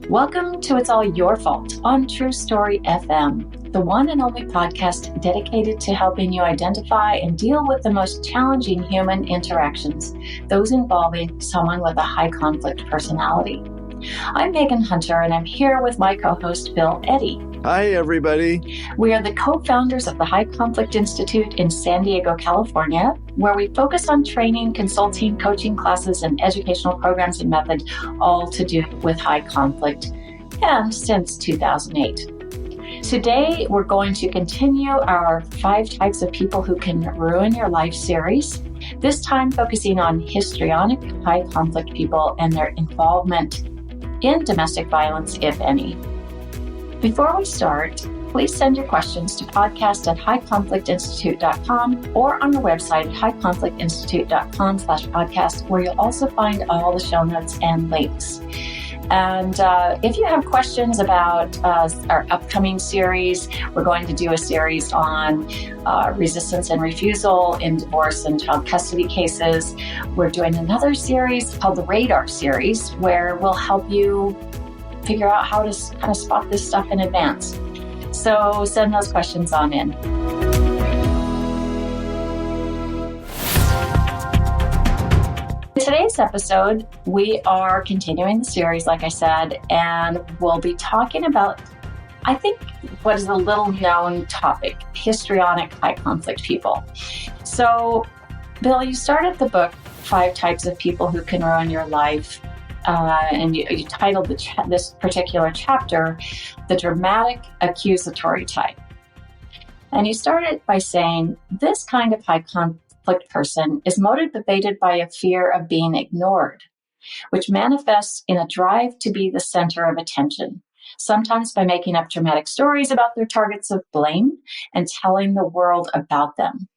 Welcome to It's All Your Fault on True Story FM, the one and only podcast dedicated to helping you identify and deal with the most challenging human interactions, those involving someone with a high conflict personality. I'm Megan Hunter, and I'm here with my co-host, Bill Eddy. Hi, everybody. We are the co-founders of the High Conflict Institute in San Diego, California, where we focus on training, consulting, coaching classes, and educational programs and methods, all to do with high conflict, and since 2008. Today, we're going to continue our 5 types of people who can ruin your life series, this time focusing on histrionic high conflict people and their involvement in domestic violence, if any. Before we start, please send your questions to podcast@highconflictinstitute.com or on our website at highconflictinstitute.com/podcast, where you'll also find all the show notes and links. And if you have questions about our upcoming series, we're going to do a series on resistance and refusal in divorce and child custody cases. We're doing another series called the Radar series, where we'll help you figure out how to kind of spot this stuff in advance. So send those questions on in. In today's episode, we are continuing the series, like I said, and we'll be talking about, I think, what is a little known topic, histrionic high conflict people. So, Bill, you started the book, 5 Types of People Who Can Ruin Your Life, and you titled this particular chapter, The Dramatic Accusatory Type. And you started by saying, this kind of high conflict person is motivated by a fear of being ignored, which manifests in a drive to be the center of attention, sometimes by making up dramatic stories about their targets of blame and telling the world about them.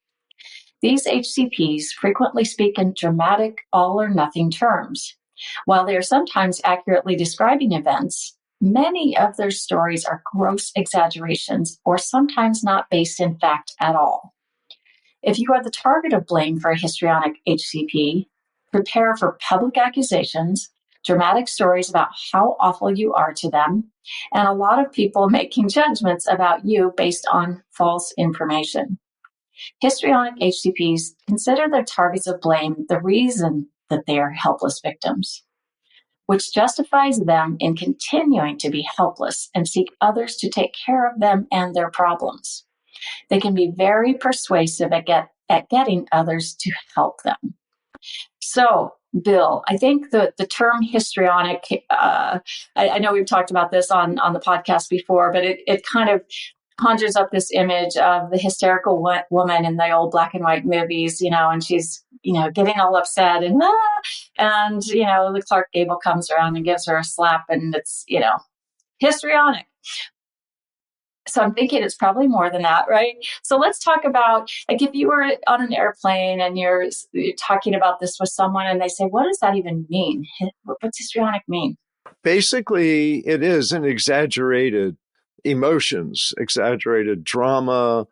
These HCPs frequently speak in dramatic all-or-nothing terms. While they are sometimes accurately describing events, many of their stories are gross exaggerations or sometimes not based in fact at all. If you are the target of blame for a histrionic HCP, prepare for public accusations, dramatic stories about how awful you are to them, and a lot of people making judgments about you based on false information. Histrionic HCPs consider their targets of blame the reason that they are helpless victims, which justifies them in continuing to be helpless and seek others to take care of them and their problems. They can be very persuasive at getting others to help them. So, Bill, I think the term histrionic, I know we've talked about this on the podcast before, but it kind of conjures up this image of the hysterical woman in the old black and white movies, and she's, getting all upset and the Clark Gable comes around and gives her a slap and it's, histrionic. So I'm thinking it's probably more than that, right? So let's talk about, like, if you were on an airplane and you're talking about this with someone and they say, what does that even mean? What's histrionic mean? Basically, it is an exaggerated emotions, exaggerated drama,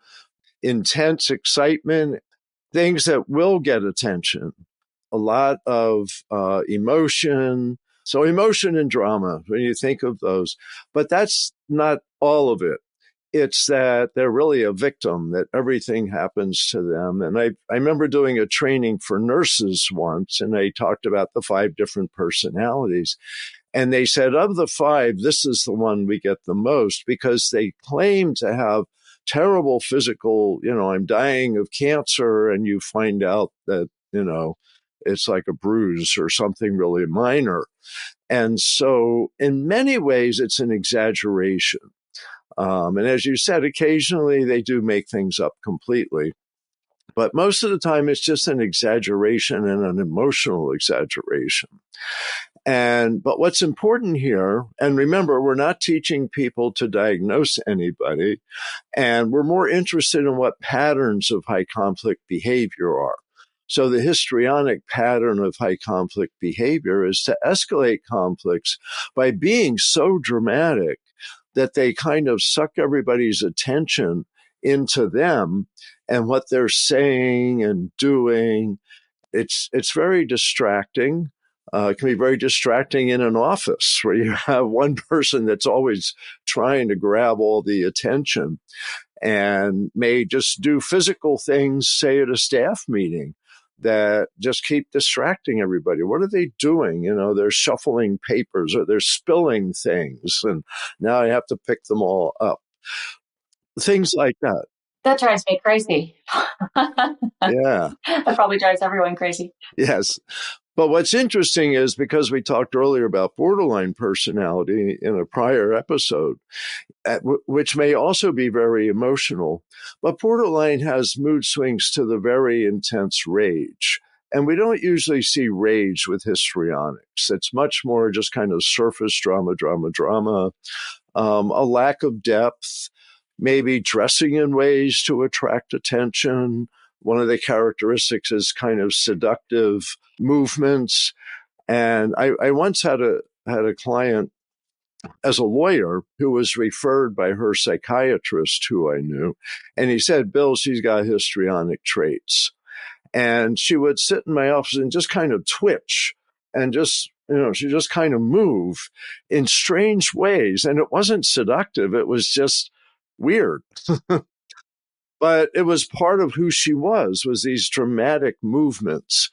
intense excitement, things that will get attention, a lot of emotion. So emotion and drama, when you think of those, but that's not all of it. It's that they're really a victim, that everything happens to them. And I remember doing a training for nurses once, and they talked about the 5 different personalities. And they said, of the 5, this is the one we get the most, because they claim to have terrible physical, I'm dying of cancer, and you find out that, it's like a bruise or something really minor. And so in many ways, it's an exaggeration. And as you said, occasionally they do make things up completely. But most of the time, it's just an exaggeration and an emotional exaggeration. But what's important here, and remember, we're not teaching people to diagnose anybody, and we're more interested in what patterns of high conflict behavior are. So the histrionic pattern of high conflict behavior is to escalate conflicts by being so dramatic that they kind of suck everybody's attention into them and what they're saying and doing. It's very distracting. It can be very distracting in an office where you have one person that's always trying to grab all the attention and may just do physical things, say at a staff meeting, that just keep distracting everybody. What are they doing? They're shuffling papers or they're spilling things, and now I have to pick them all up. Things like that. That drives me crazy. Yeah. That probably drives everyone crazy. Yes. But what's interesting is, because we talked earlier about borderline personality in a prior episode, which may also be very emotional, but borderline has mood swings to the very intense rage. And we don't usually see rage with histrionics. It's much more just kind of surface drama, a lack of depth, maybe dressing in ways to attract attention. One of the characteristics is kind of seductive movements. And I once had a client as a lawyer who was referred by her psychiatrist, who I knew. And he said, Bill, she's got histrionic traits. And she would sit in my office and just kind of twitch and she just kind of move in strange ways. And it wasn't seductive. It was just weird. But it was part of who she was these dramatic movements.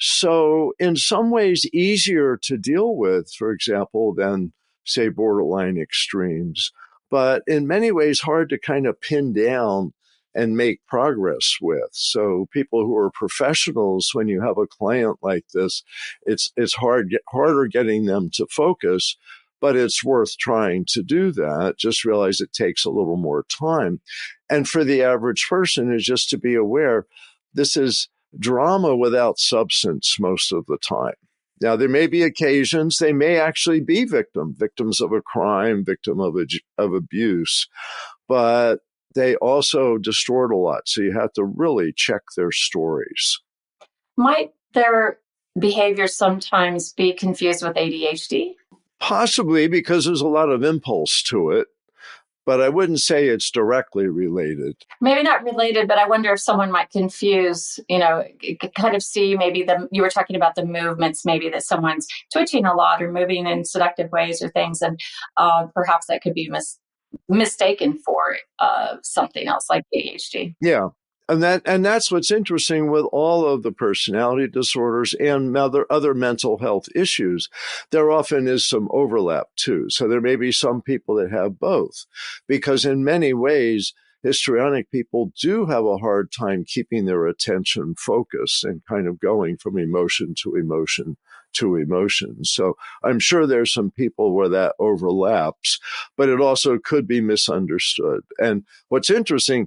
So in some ways easier to deal with, for example, than, say, borderline extremes, but in many ways hard to kind of pin down and make progress with. So people who are professionals, when you have a client like this, it's harder getting them to focus, but it's worth trying to do that. Just realize it takes a little more time. And for the average person is just to be aware, this is drama without substance most of the time. Now, there may be occasions they may actually be victims of a crime, victim of abuse, but they also distort a lot. So you have to really check their stories. Might their behavior sometimes be confused with ADHD? Possibly, because there's a lot of impulse to it. But I wouldn't say it's directly related. Maybe not related, but I wonder if someone might confuse, kind of see maybe you were talking about the movements, maybe that someone's twitching a lot or moving in seductive ways or things. And perhaps that could be mistaken for something else like ADHD. Yeah. And that's what's interesting with all of the personality disorders and other mental health issues. There often is some overlap too. So there may be some people that have both, because in many ways, histrionic people do have a hard time keeping their attention focused and kind of going from emotion to emotion to emotion. So I'm sure there's some people where that overlaps, but it also could be misunderstood. And what's interesting,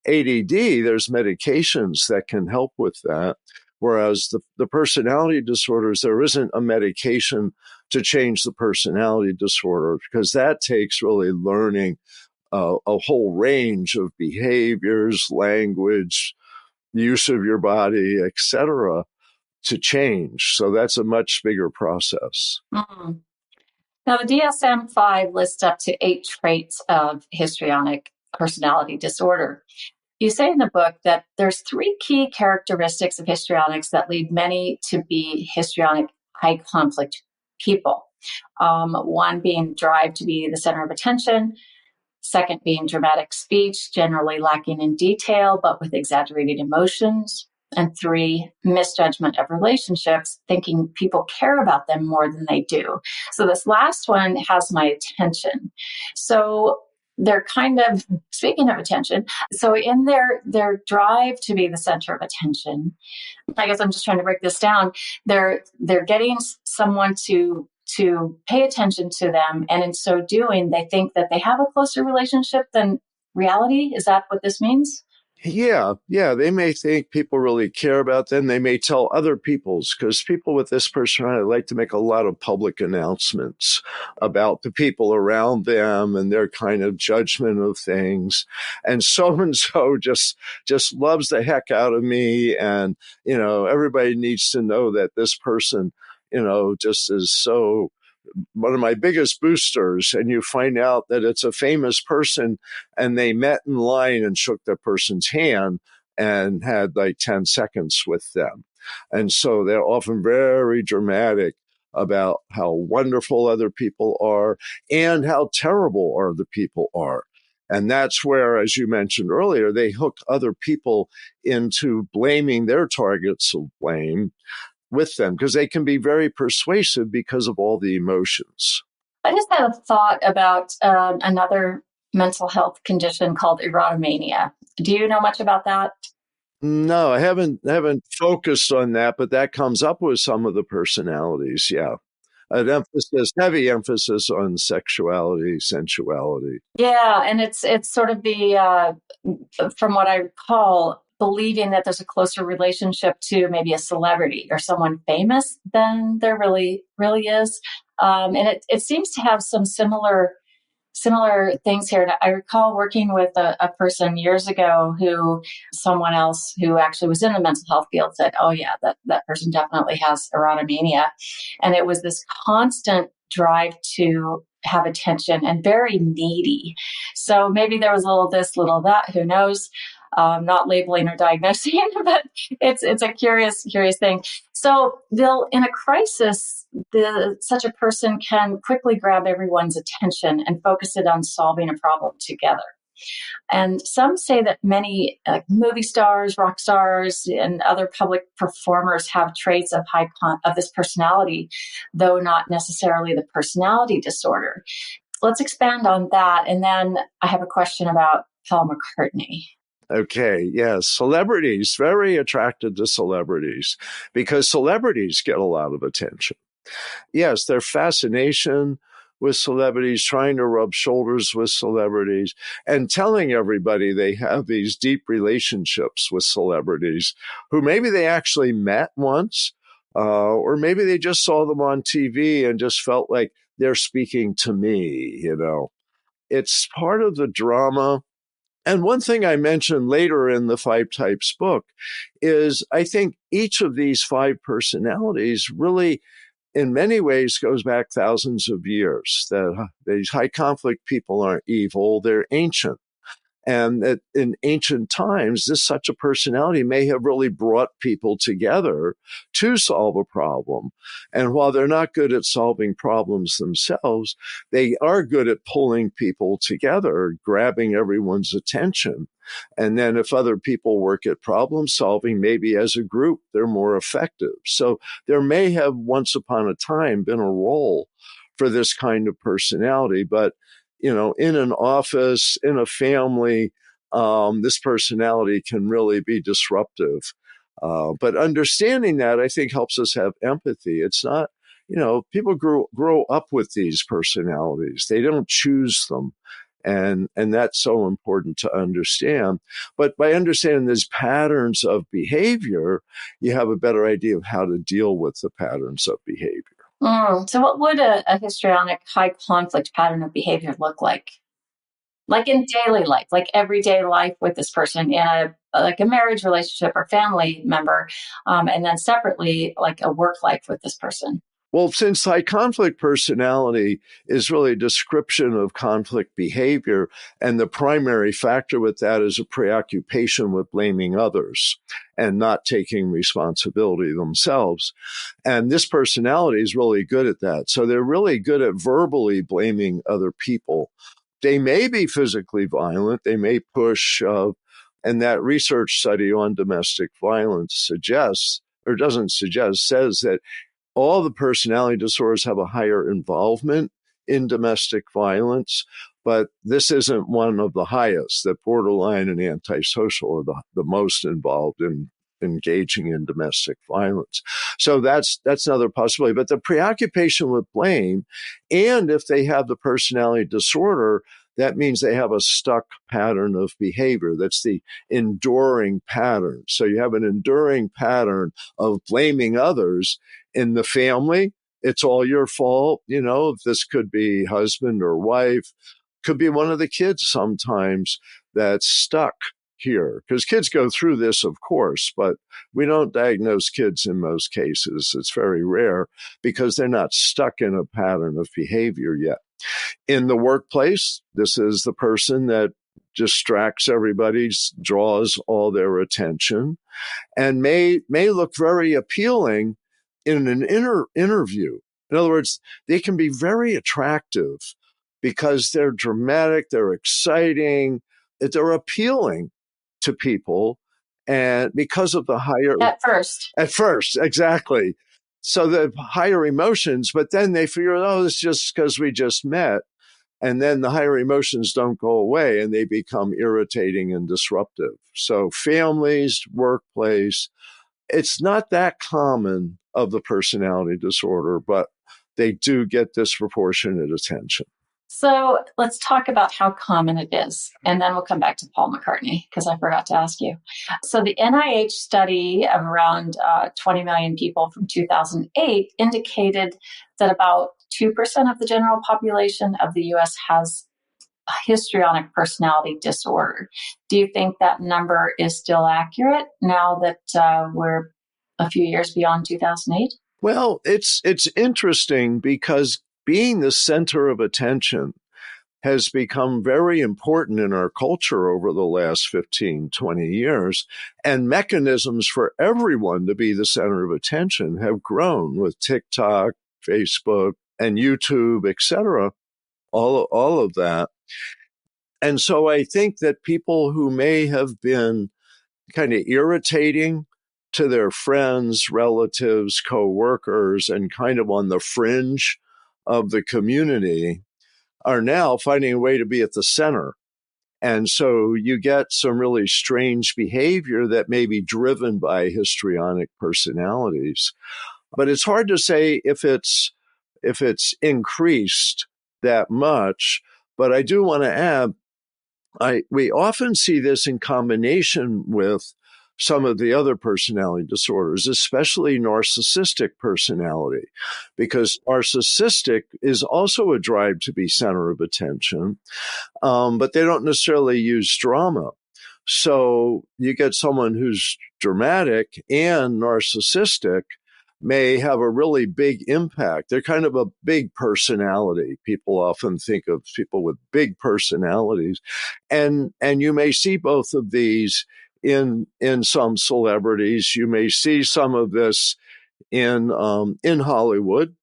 ADD, there's medications that can help with that. Whereas the personality disorders, there isn't a medication to change the personality disorder, because that takes really learning a whole range of behaviors, language, use of your body, etc., to change. So that's a much bigger process. Mm-hmm. Now, the DSM-5 lists up to 8 traits of histrionic personality disorder. You say in the book that there's 3 key characteristics of histrionics that lead many to be histrionic high conflict people. One being drive to be the center of attention. Second being dramatic speech, generally lacking in detail, but with exaggerated emotions. And 3, misjudgment of relationships, thinking people care about them more than they do. So this last one has my attention. So they're kind of, speaking of attention, so in their drive to be the center of attention, I guess I'm just trying to break this down. They're getting someone to pay attention to them, and in so doing, they think that they have a closer relationship than reality. Is that what this means? Yeah. They may think people really care about them. They may tell other people's, because people with this personality like to make a lot of public announcements about the people around them and their kind of judgment of things. And so just loves the heck out of me. And, everybody needs to know that this person, just is so one of my biggest boosters. And you find out that it's a famous person, and they met in line and shook that person's hand and had like 10 seconds with them. And so they're often very dramatic about how wonderful other people are and how terrible other people are. And that's where, as you mentioned earlier, they hook other people into blaming their targets of blame with them because they can be very persuasive because of all the emotions. I just had a thought about another mental health condition called erotomania. Do you know much about that? No, I haven't focused on that, but that comes up with some of the personalities. Yeah. Heavy emphasis on sexuality, sensuality. Yeah, and it's sort of the from what I recall, believing that there's a closer relationship to maybe a celebrity or someone famous than there really is, and it seems to have some similar things here. And I recall working with a person years ago who someone else who actually was in the mental health field said, oh yeah, that person definitely has erotomania. And it was this constant drive to have attention and very needy. So maybe there was a little this, little that, who knows? Not labeling or diagnosing, but it's a curious thing. So they'll, in a crisis, such a person can quickly grab everyone's attention and focus it on solving a problem together. And some say that many movie stars, rock stars, and other public performers have traits of of this personality, though not necessarily the personality disorder. Let's expand on that. And then I have a question about Paul McCartney. Okay, yes. Celebrities, very attracted to celebrities because celebrities get a lot of attention. Yes, their fascination with celebrities, trying to rub shoulders with celebrities, and telling everybody they have these deep relationships with celebrities who maybe they actually met once, or maybe they just saw them on TV and just felt like they're speaking to me, you know. It's part of the drama. And one thing I mentioned later in the Five Types book is I think each of these five personalities really, in many ways, goes back thousands of years. That these high conflict people aren't evil, they're ancient. And that in ancient times, such a personality may have really brought people together to solve a problem. And while they're not good at solving problems themselves, they are good at pulling people together, grabbing everyone's attention. And then if other people work at problem solving, maybe as a group, they're more effective. So there may have once upon a time been a role for this kind of personality, but in an office, in a family, this personality can really be disruptive. But understanding that, I think, helps us have empathy. It's not, people grow up with these personalities. They don't choose them. And that's so important to understand. But by understanding these patterns of behavior, you have a better idea of how to deal with the patterns of behavior. So what would a histrionic high conflict pattern of behavior look like? Like in daily life, like everyday life with this person in a marriage relationship or family member, and then separately, like a work life with this person. Well, since high conflict personality is really a description of conflict behavior, and the primary factor with that is a preoccupation with blaming others and not taking responsibility themselves. And this personality is really good at that. So they're really good at verbally blaming other people. They may be physically violent. They may push, and that research study on domestic violence suggests, or doesn't suggest, says that all the personality disorders have a higher involvement in domestic violence, but this isn't one of the highest. That borderline and antisocial are the most involved in engaging in domestic violence. So that's another possibility. But the preoccupation with blame, and if they have the personality disorder, that means they have a stuck pattern of behavior. That's the enduring pattern. So you have an enduring pattern of blaming others in the family. It's all your fault. This could be husband or wife, could be one of the kids sometimes that's stuck here, because kids go through this, of course, but we don't diagnose kids in most cases. It's very rare because they're not stuck in a pattern of behavior yet. In the workplace, this is the person that distracts everybody, draws all their attention, and may look very appealing in an interview. In other words, they can be very attractive because they're dramatic, they're exciting, they're appealing to people. And because of the higher... At first, exactly. So the higher emotions, but then they figure, oh, it's just because we just met. And then the higher emotions don't go away and they become irritating and disruptive. So families, workplace, it's not that common of the personality disorder, but they do get disproportionate attention. So let's talk about how common it is, and then we'll come back to Paul McCartney, because I forgot to ask you. So the NIH study of around 20 million people from 2008 indicated that about 2% of the general population of the U.S. has a histrionic personality disorder. Do you think that number is still accurate now that we're a few years beyond 2008? Well, it's interesting because being the center of attention has become very important in our culture over the last 15, 20 years. And mechanisms for everyone to be the center of attention have grown with TikTok, Facebook, and YouTube, etc., all of that. And so I think that people who may have been kind of irritating to their friends, relatives, co-workers, and kind of on the fringe of the community are now finding a way to be at the center. And so you get some really strange behavior that may be driven by histrionic personalities. But it's hard to say if it's increased that much. But I do want to add, we often see this in combination with some of the other personality disorders, especially narcissistic personality, because narcissistic is also a drive to be center of attention, but they don't necessarily use drama. So you get someone who's dramatic and narcissistic may have a really big impact. They're kind of a big personality. People often think of people with big personalities. And you may see both of these in some celebrities. You may see some of this in Hollywood.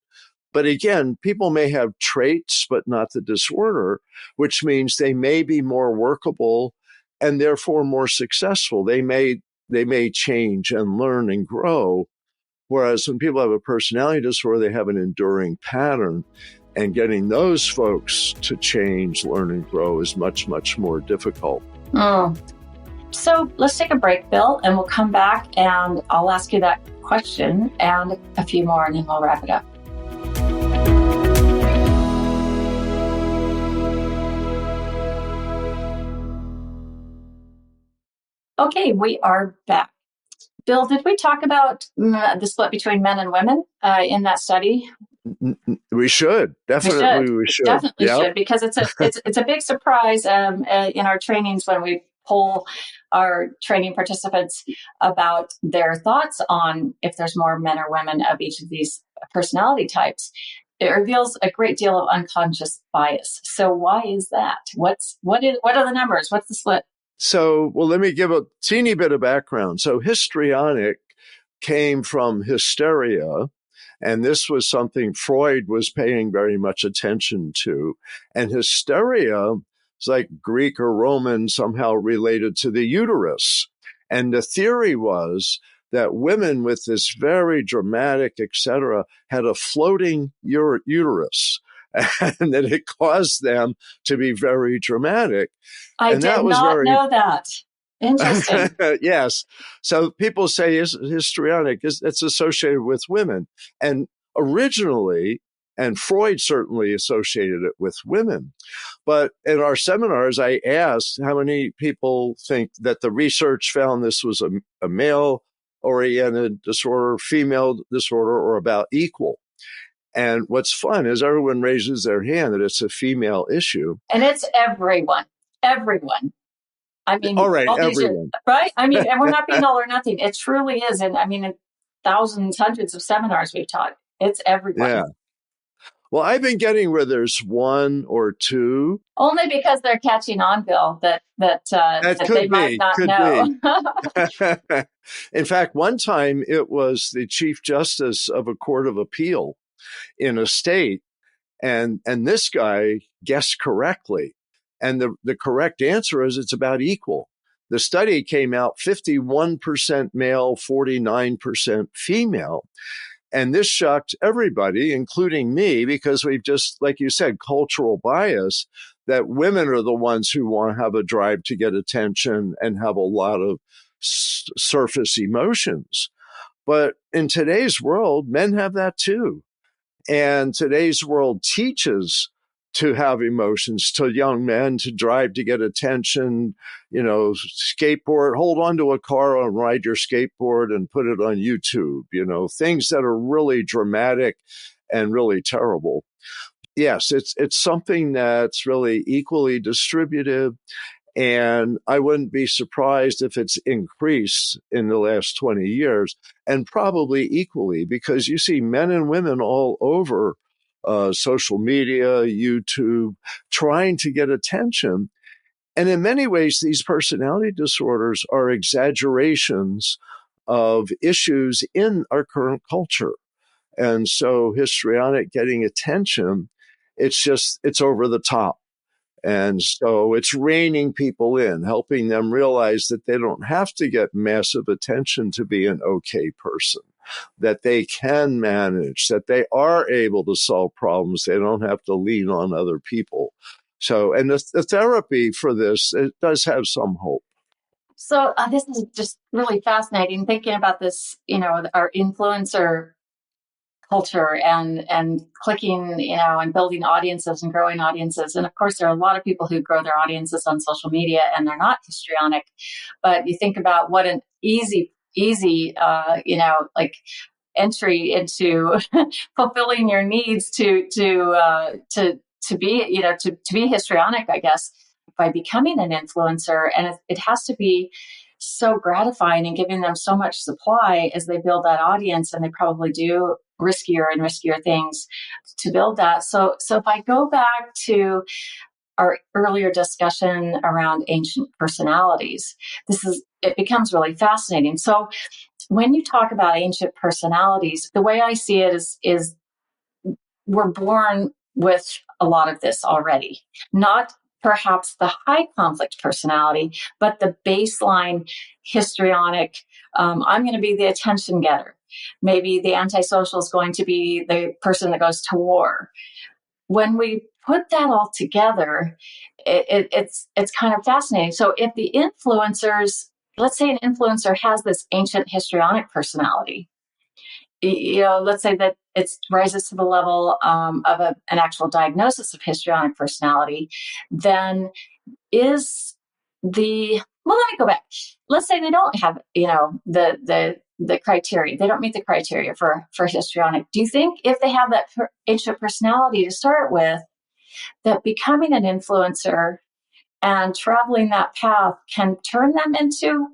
But again, people may have traits, but not the disorder, which means they may be more workable and therefore more successful. They may change and learn and grow. Whereas when people have a personality disorder, they have an enduring pattern, and getting those folks to change, learn, and grow is much, much more difficult. So let's take a break, Bill, and we'll come back and I'll ask you that question and a few more, and then we'll wrap it up. Okay, we are back. Bill, did we talk about the split between men and women in that study? We should. Definitely we should. Definitely should, because it's a big surprise in our trainings when we poll our training participants about their thoughts on if there's more men or women of each of these personality types. It reveals a great deal of unconscious bias. So why is that? What are the numbers? What's the split? So, well, let me give a teeny bit of background. So histrionic came from hysteria, and this was something Freud was paying very much attention to. And hysteria is like Greek or Roman, somehow related to the uterus. And the theory was that women with this very dramatic, etc., had a floating uterus, and that it caused them to be very dramatic. I did not know that. Interesting. Yes. So people say histrionic it's associated with women. And originally, and Freud certainly associated it with women. But in our seminars, I asked how many people think that the research found this was a male-oriented disorder, female disorder, or about equal. And what's fun is everyone raises their hand that it's a female issue. And it's everyone. I mean, all right, everyone. Right? I mean, and we're not being all or nothing. It truly is. And I mean, in thousands, hundreds of seminars we've taught, it's everyone. Yeah. Well, I've been getting where there's one or two. Only because they're catching on, Bill, that they might not know. In fact, one time it was the Chief Justice of a Court of Appeal in a state. And this guy guessed correctly. And the correct answer is it's about equal. The study came out 51% male, 49% female. And this shocked everybody, including me, because we've just, like you said, cultural bias, that women are the ones who want to have a drive to get attention and have a lot of surface emotions. But in today's world, men have that too. And today's world teaches to have emotions to young men, to drive to get attention, skateboard, hold on to a car and ride your skateboard and put it on YouTube, things that are really dramatic and really terrible. Yes, it's something that's really equally distributed. And I wouldn't be surprised if it's increased in the last 20 years, and probably equally, because you see men and women all over social media, YouTube, trying to get attention. And in many ways, these personality disorders are exaggerations of issues in our current culture. And so histrionic getting attention, it's over the top. And so it's reining people in, helping them realize that they don't have to get massive attention to be an okay person, that they can manage, that they are able to solve problems. They don't have to lean on other people. So, and the therapy for this, it does have some hope. So this is just really fascinating, thinking about this, our influencer culture and clicking, and building audiences and growing audiences. And of course, there are a lot of people who grow their audiences on social media and they're not histrionic. But you think about what an easy, like entry into fulfilling your needs to be, to be histrionic, I guess, by becoming an influencer. And it has to be so gratifying and giving them so much supply as they build that audience, and they probably do riskier and riskier things to build that. So if I go back to our earlier discussion around ancient personalities, it becomes really fascinating. So when you talk about ancient personalities, the way I see it is we're born with a lot of this already, not perhaps the high conflict personality, but the baseline histrionic. I'm going to be the attention getter. Maybe the antisocial is going to be the person that goes to war. When we put that all together, it's kind of fascinating. So if the influencers, let's say an influencer has this ancient histrionic personality, let's say that it rises to the level of an actual diagnosis of histrionic personality, then let me go back. Let's say they don't have, the criteria. They don't meet the criteria for histrionic. Do you think if they have that ancient personality to start with, that becoming an influencer and traveling that path can turn them into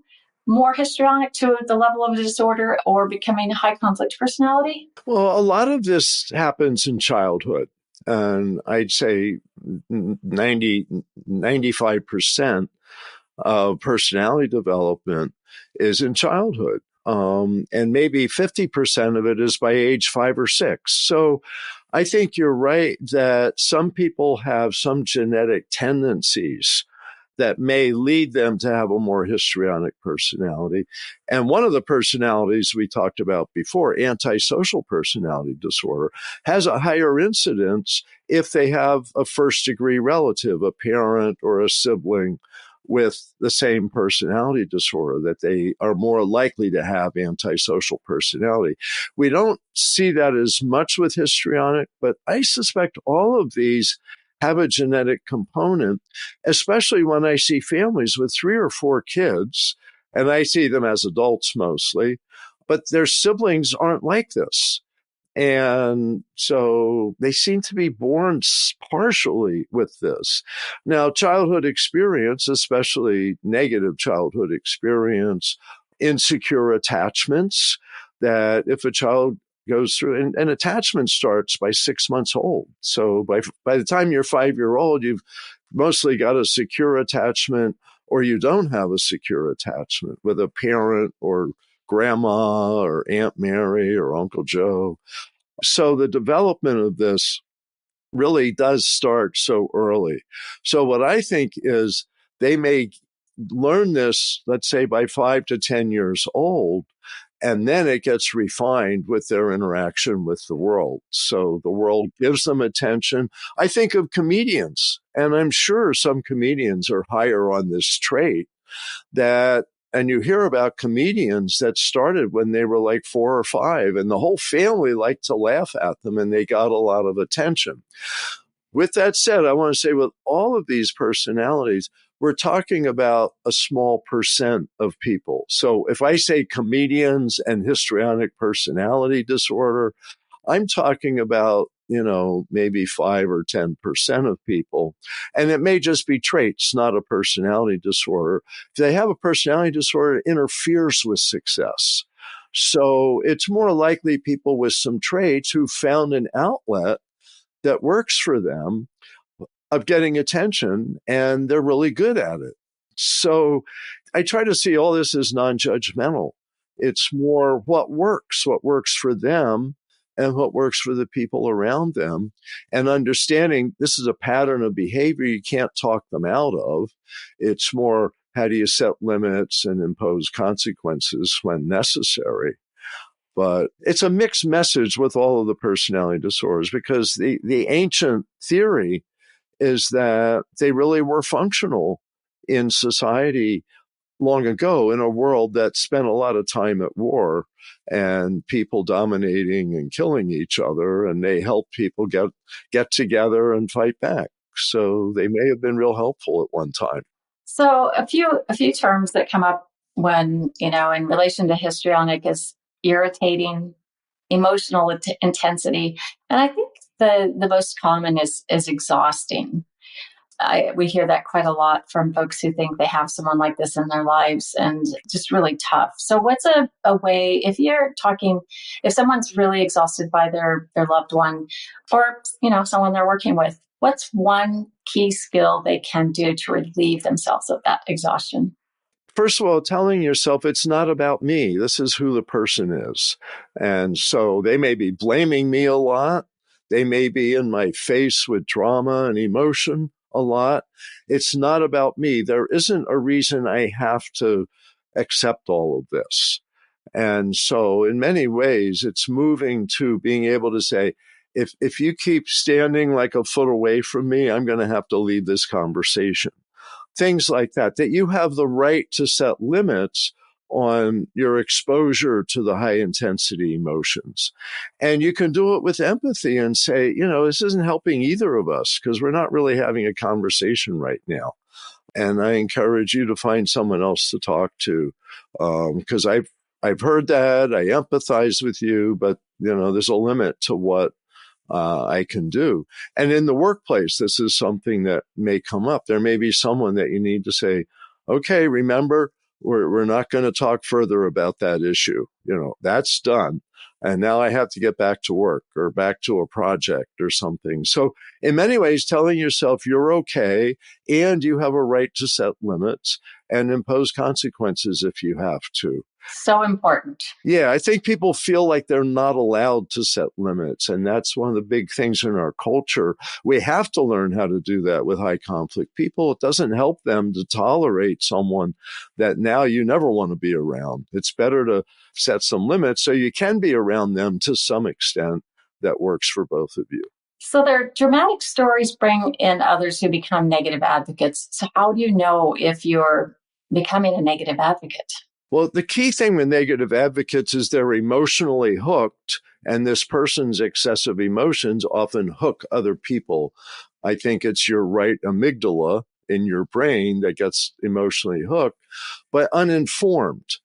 more histrionic to the level of a disorder, or becoming a high conflict personality? Well, a lot of this happens in childhood. And I'd say 95% of personality development is in childhood. And maybe 50% of it is by age 5 or 6. So I think you're right that some people have some genetic tendencies that may lead them to have a more histrionic personality. And one of the personalities we talked about before, antisocial personality disorder, has a higher incidence if they have a first-degree relative, a parent or a sibling with the same personality disorder, that they are more likely to have antisocial personality. We don't see that as much with histrionic, but I suspect all of these have a genetic component, especially when I see families with 3 or 4 kids, and I see them as adults mostly, but their siblings aren't like this. And so they seem to be born partially with this. Now, childhood experience, especially negative childhood experience, insecure attachments, that if a child goes through, and attachment starts by 6 months old. So by the time you're 5-year-old, you've mostly got a secure attachment, or you don't have a secure attachment with a parent or grandma or Aunt Mary or Uncle Joe. So the development of this really does start so early. So what I think is they may learn this, let's say, by 5 to 10 years old, and then it gets refined with their interaction with the world. So the world gives them attention. I think of comedians, and I'm sure some comedians are higher on this trait that, and you hear about comedians that started when they were like 4 or 5, and the whole family liked to laugh at them, and they got a lot of attention. With that said, I want to say with all of these personalities, we're talking about a small percent of people. So if I say comedians and histrionic personality disorder, I'm talking about, maybe 5 or 10% of people. And it may just be traits, not a personality disorder. If they have a personality disorder, it interferes with success. So it's more likely people with some traits who found an outlet that works for them of getting attention, and they're really good at it. So I try to see all this as non-judgmental. It's more what works for them and what works for the people around them, and understanding this is a pattern of behavior you can't talk them out of. It's more, how do you set limits and impose consequences when necessary? But it's a mixed message with all of the personality disorders, because the ancient theory is that they really were functional in society long ago, in a world that spent a lot of time at war and people dominating and killing each other, and they helped people get together and fight back. So they may have been real helpful at one time. So a few terms that come up when, in relation to histrionic is irritating, emotional intensity, and I think the most common is exhausting. We hear that quite a lot from folks who think they have someone like this in their lives, and just really tough. So what's a way, if someone's really exhausted by their loved one, or, someone they're working with, what's one key skill they can do to relieve themselves of that exhaustion? First of all, telling yourself it's not about me. This is who the person is. And so they may be blaming me a lot. They may be in my face with drama and emotion a lot. It's not about me. There isn't a reason I have to accept all of this. And so in many ways, it's moving to being able to say, if you keep standing like a foot away from me, I'm going to have to leave this conversation. Things like that you have the right to set limits on your exposure to the high intensity emotions. And you can do it with empathy and say, this isn't helping either of us because we're not really having a conversation right now. And I encourage you to find someone else to talk to, because I've heard that, I empathize with you, but there's a limit to what I can do. And in the workplace, this is something that may come up. There may be someone that you need to say, okay, remember, we're not going to talk further about that issue. That's done. And now I have to get back to work or back to a project or something. So in many ways, telling yourself you're okay and you have a right to set limits and impose consequences if you have to. So important. Yeah, I think people feel like they're not allowed to set limits. And that's one of the big things in our culture. We have to learn how to do that with high conflict people. It doesn't help them to tolerate someone that now you never want to be around. It's better to set some limits so you can be around them to some extent that works for both of you. So their dramatic stories bring in others who become negative advocates. So how do you know if you're becoming a negative advocate? Well, the key thing with negative advocates is they're emotionally hooked, and this person's excessive emotions often hook other people. I think it's your right amygdala in your brain that gets emotionally hooked, but uninformed.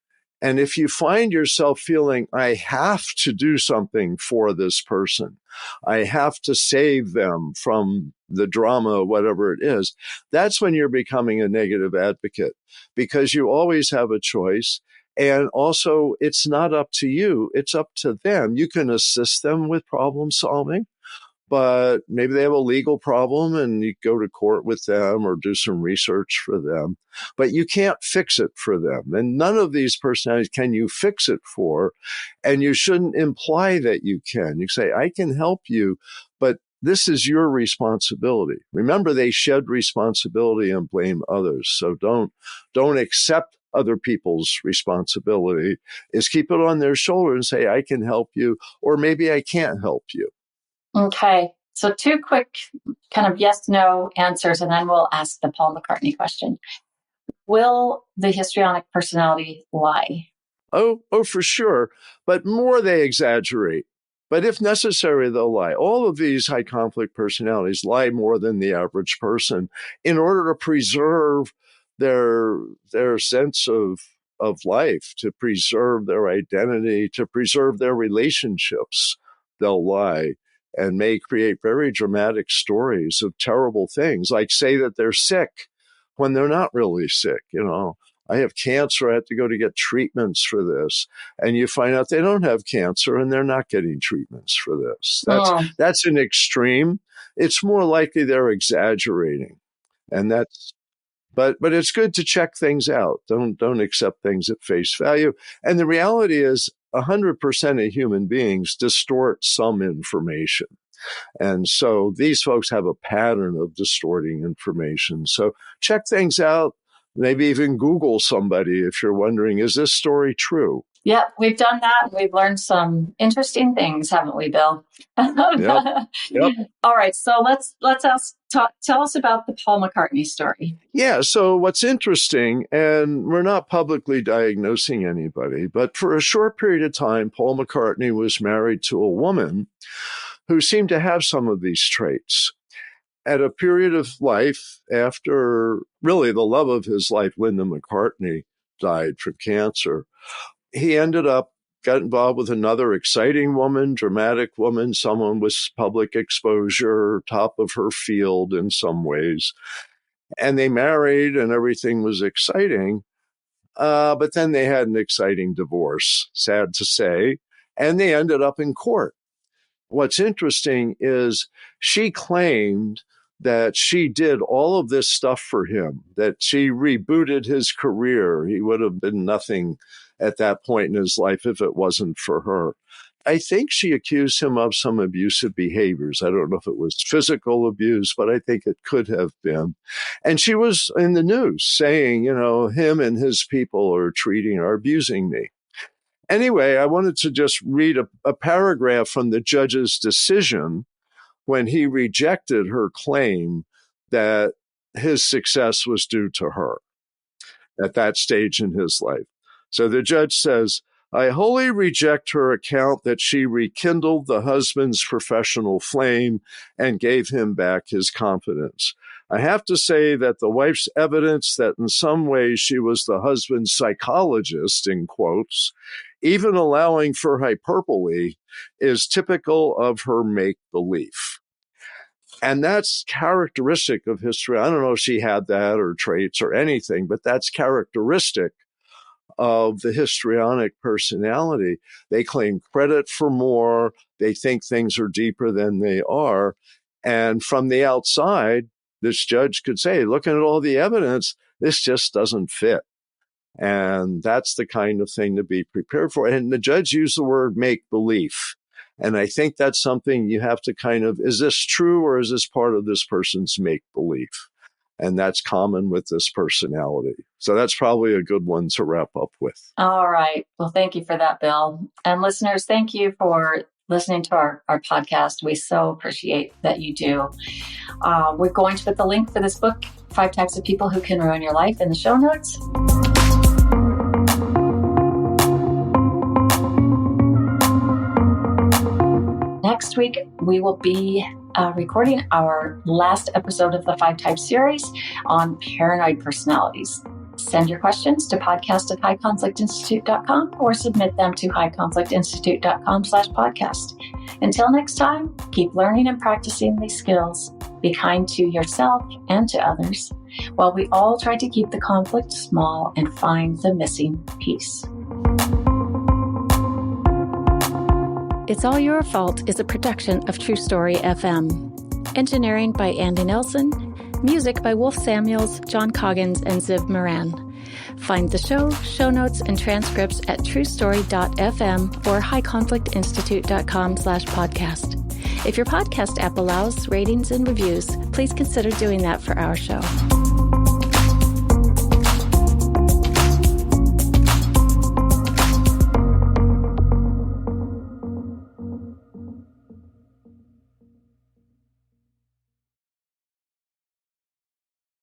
And if you find yourself feeling, I have to do something for this person, I have to save them from the drama, whatever it is, that's when you're becoming a negative advocate, because you always have a choice. And also, it's not up to you, it's up to them. You can assist them with problem solving, but maybe they have a legal problem and you go to court with them or do some research for them, but you can't fix it for them. And none of these personalities can you fix it for. And you shouldn't imply that you can. You say, I can help you, but this is your responsibility. Remember, they shed responsibility and blame others. So don't accept other people's responsibility. Is keep it on their shoulder and say, I can help you, or maybe I can't help you. Okay. So 2 quick kind of yes/no answers, and then we'll ask the Paul McCartney question. Will the histrionic personality lie? Oh, for sure. But more they exaggerate. But if necessary, they'll lie. All of these high conflict personalities lie more than the average person in order to preserve their sense of life, to preserve their identity, to preserve their relationships. They'll lie and may create very dramatic stories of terrible things, like say that they're sick when they're not really sick. I have cancer. I have to go to get treatments for this. And you find out they don't have cancer and they're not getting treatments for this. That's an extreme. It's more likely they're exaggerating. And but it's good to check things out. Don't accept things at face value. And the reality is 100% of human beings distort some information. And so these folks have a pattern of distorting information. So check things out. Maybe even Google somebody if you're wondering, is this story true? Yeah, we've done that. We've learned some interesting things, haven't we, Bill? Yep. All right. So let's tell us about the Paul McCartney story. Yeah. So what's interesting, and we're not publicly diagnosing anybody, but for a short period of time, Paul McCartney was married to a woman who seemed to have some of these traits. At a period of life after really the love of his life, Linda McCartney, died from cancer, he got involved with another exciting woman, dramatic woman, someone with public exposure, top of her field in some ways. And they married and everything was exciting. But then they had an exciting divorce, sad to say, and they ended up in court. What's interesting is she claimed that she did all of this stuff for him, that she rebooted his career. He would have been nothing at that point in his life if it wasn't for her. I think she accused him of some abusive behaviors. I don't know if it was physical abuse, but I think it could have been. And she was in the news saying, him and his people are abusing me. Anyway, I wanted to just read a paragraph from the judge's decision when he rejected her claim that his success was due to her at that stage in his life. So the judge says, I wholly reject her account that she rekindled the husband's professional flame and gave him back his confidence. I have to say that the wife's evidence that in some ways she was the husband's psychologist, in quotes, even allowing for hyperbole, is typical of her make-believe. And that's characteristic of history. I don't know if she had that or traits or anything, but that's characteristic of the histrionic personality. They claim credit for more. They think things are deeper than they are. And from the outside, this judge could say, looking at all the evidence, this just doesn't fit. And that's the kind of thing to be prepared for. And the judge used the word make believe. And I think that's something you have to is this true or is this part of this person's make believe? And that's common with this personality. So that's probably a good one to wrap up with. All right. Well, thank you for that, Bill. And listeners, thank you for listening to our podcast. We so appreciate that you do. We're going to put the link for this book, 5 Types of People Who Can Ruin Your Life, in the show notes. Next week, we will be recording our last episode of the 5 Types series on paranoid personalities. Send your questions to podcast@highconflictinstitute.com or submit them to highconflictinstitute.com/podcast. Until next time, keep learning and practicing these skills. Be kind to yourself and to others, while we all try to keep the conflict small and find the missing piece. It's All Your Fault is a production of True Story FM. Engineering by Andy Nelson. Music by Wolf Samuels, John Coggins, and Ziv Moran. Find the show notes, and transcripts at truestory.fm or highconflictinstitute.com/podcast. If your podcast app allows ratings and reviews, please consider doing that for our show.